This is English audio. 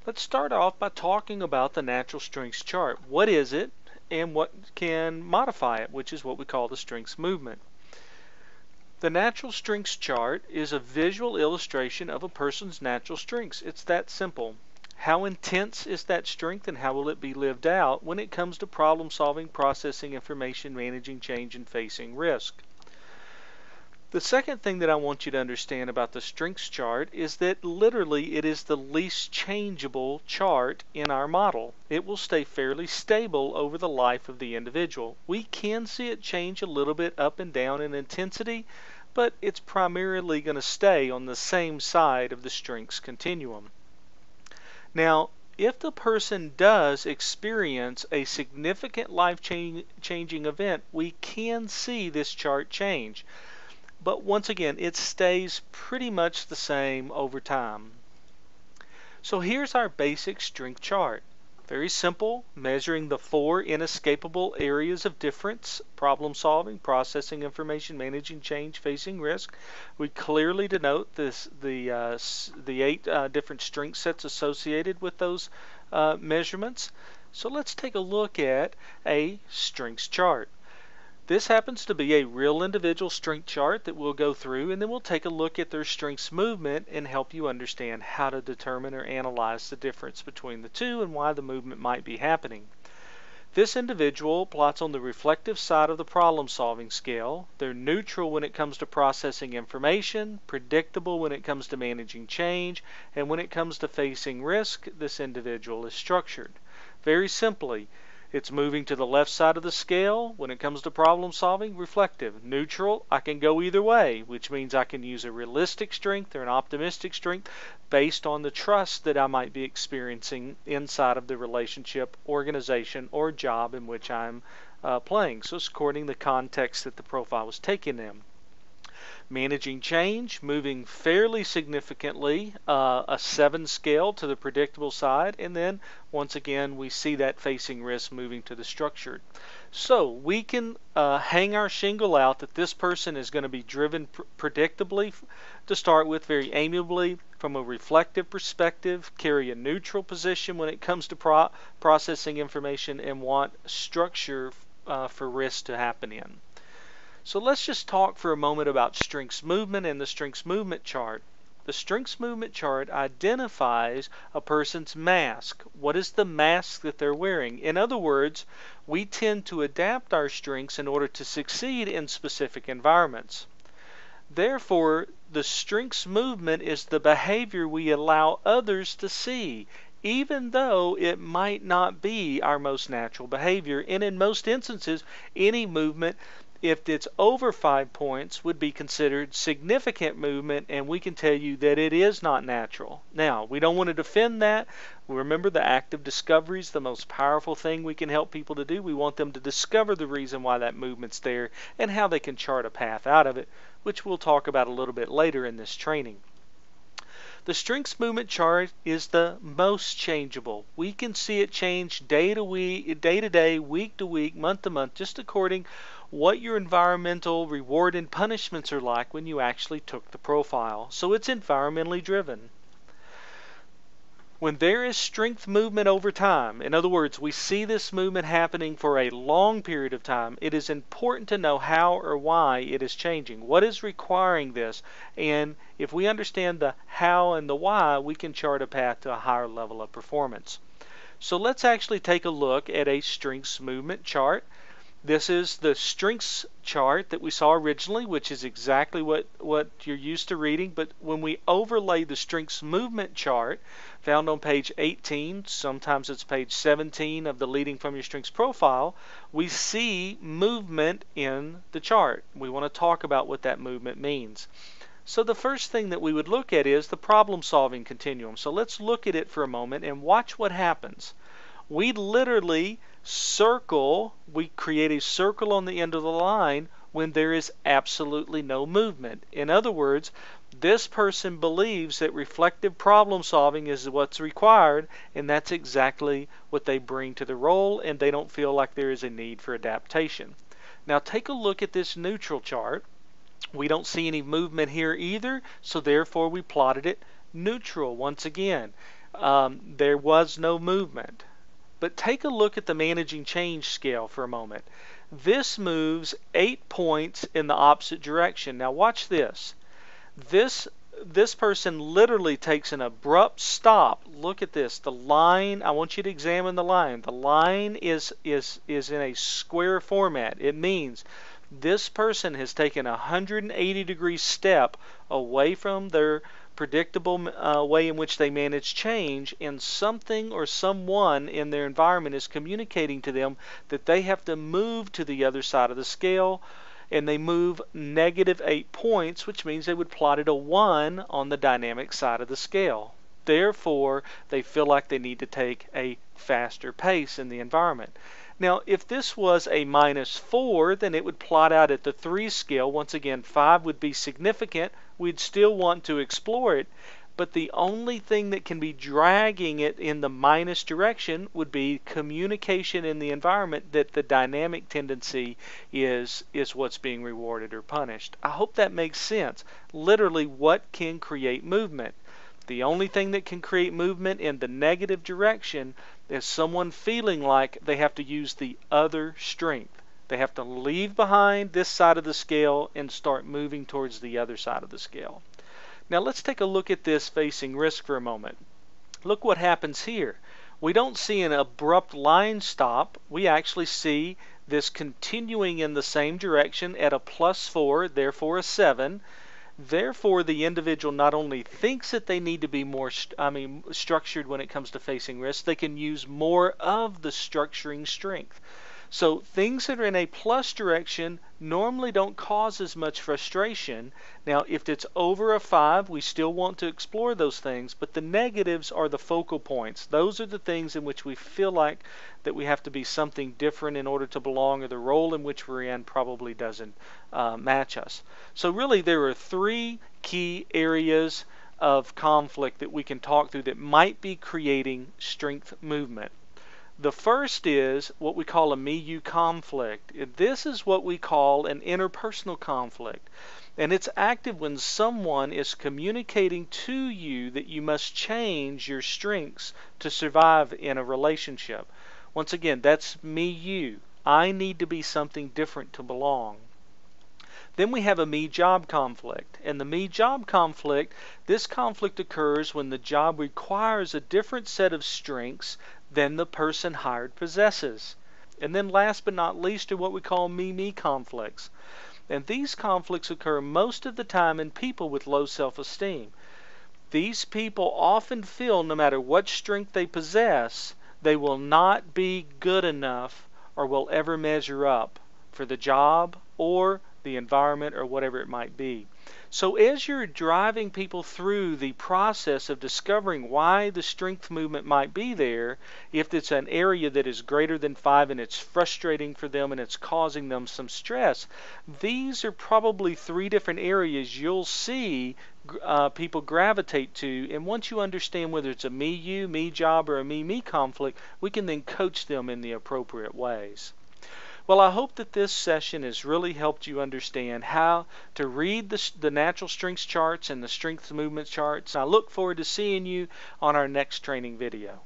Let's start off by talking about the natural strengths chart. What is it and what can modify it, which is what we call the strengths movement. The natural strengths chart is a visual illustration of a person's natural strengths. It's that simple. How intense is that strength and how will it be lived out when it comes to problem solving, processing information, managing change, and facing risk? The second thing that I want you to understand about the strengths chart is that literally it is the least changeable chart in our model. It will stay fairly stable over the life of the individual. We can see it change a little bit up and down in intensity, but it's primarily going to stay on the same side of the strengths continuum. Now, if the person does experience a significant life-changing event, we can see this chart change. But once again, it stays pretty much the same over time. So here's our basic strength chart. Very simple, measuring the 4 inescapable areas of difference: problem solving, processing information, managing change, facing risk. We clearly denote the 8 different strength sets associated with those measurements. So let's take a look at a strengths chart. This happens to be a real individual strength chart that we'll go through, and then we'll take a look at their strengths movement and help you understand how to determine or analyze the difference between the two and why the movement might be happening. This individual plots on the reflective side of the problem solving scale. They're neutral when it comes to processing information, predictable when it comes to managing change, and when it comes to facing risk, this individual is structured. Very simply, it's moving to the left side of the scale when it comes to problem solving, reflective. Neutral, I can go either way, which means I can use a realistic strength or an optimistic strength based on the trust that I might be experiencing inside of the relationship, organization, or job in which I'm playing. So it's according to the context that the profile was taken in. Managing change, moving fairly significantly, a 7 scale to the predictable side, and then once again we see that facing risk moving to the structured. So we can hang our shingle out that this person is going to be driven predictably to start with, very amiably from a reflective perspective, carry a neutral position when it comes to processing information, and want structure for risk to happen in. So let's just talk for a moment about strengths movement and the strengths movement chart. The strengths movement chart identifies a person's mask. What is the mask that they're wearing? In other words, we tend to adapt our strengths in order to succeed in specific environments. Therefore, the strengths movement is the behavior we allow others to see, even though it might not be our most natural behavior. And in most instances, any movement, if it's over 5 points, would be considered significant movement, and we can tell you that it is not natural. Now, we don't want to defend that. Remember, the act of discovery is the most powerful thing we can help people to do. We want them to discover the reason why that movement's there and how they can chart a path out of it, which we'll talk about a little bit later in this training. The strengths movement chart is the most changeable. We can see it change day to day, week to week, month to month, just according what your environmental reward and punishments are like when you actually took the profile. So it's environmentally driven. When there is strength movement over time, in other words, we see this movement happening for a long period of time, it is important to know how or why it is changing. What is requiring this? And if we understand the how and the why, we can chart a path to a higher level of performance. So let's actually take a look at a strengths movement chart. This is the strengths chart that we saw originally, which is exactly what you're used to reading. But when we overlay the strengths movement chart found on page 18, sometimes it's page 17 of the Leading from Your Strengths profile, we see movement in the chart. We want to talk about what that movement means. So the first thing that we would look at is the problem solving continuum. So let's look at it for a moment and watch what happens. We literally we create a circle on the end of the line when there is absolutely no movement. In other words, this person believes that reflective problem solving is what's required, and that's exactly what they bring to the role, and they don't feel like there is a need for adaptation. Now take a look at this neutral chart. We don't see any movement here either, so therefore we plotted it neutral once again. there was no movement. But take a look at the managing change scale for a moment. This moves 8 points in the opposite direction. Now watch this. This person literally takes an abrupt stop. Look at this. The line, I want you to examine the line. The line is in a square format. It means this person has taken a 180-degree step away from their predictable way in which they manage change, and something or someone in their environment is communicating to them that they have to move to the other side of the scale, and they move -8 points, which means they would plot at a 1 on the dynamic side of the scale. Therefore, they feel like they need to take a faster pace in the environment. Now, if this was a -4, then it would plot out at the 3 scale. Once again, 5 would be significant. We'd still want to explore it, but the only thing that can be dragging it in the minus direction would be communication in the environment that the dynamic tendency is what's being rewarded or punished. I hope that makes sense. Literally, what can create movement? The only thing that can create movement in the negative direction is someone feeling like they have to use the other strength. They have to leave behind this side of the scale and start moving towards the other side of the scale. Now let's take a look at this facing risk for a moment. Look what happens here. We don't see an abrupt line stop. We actually see this continuing in the same direction at a +4, therefore a 7. Therefore, the individual not only thinks that they need to be more structured when it comes to facing risk, they can use more of the structuring strength. So things that are in a plus direction normally don't cause as much frustration. Now, if it's over a 5, we still want to explore those things, but the negatives are the focal points. Those are the things in which we feel like that we have to be something different in order to belong, or the role in which we're in probably doesn't match us. So really, there are 3 key areas of conflict that we can talk through that might be creating strength movement. The first is what we call a me-you conflict. This is what we call an interpersonal conflict. And it's active when someone is communicating to you that you must change your strengths to survive in a relationship. Once again, that's me-you. I need to be something different to belong. Then we have a me-job conflict. And the me-job conflict, this conflict occurs when the job requires a different set of strengths than the person hired possesses. And then last but not least are what we call me-me conflicts. And these conflicts occur most of the time in people with low self-esteem. These people often feel no matter what strength they possess, they will not be good enough or will ever measure up for the job or the environment or whatever it might be. So as you're driving people through the process of discovering why the strength movement might be there, if it's an area that is greater than 5 and it's frustrating for them and it's causing them some stress, these are probably 3 different areas you'll see people gravitate to. And once you understand whether it's a me-you, me-job, or a me-me conflict, we can then coach them in the appropriate ways. Well, I hope that this session has really helped you understand how to read the natural strengths charts and the strengths movement charts. I look forward to seeing you on our next training video.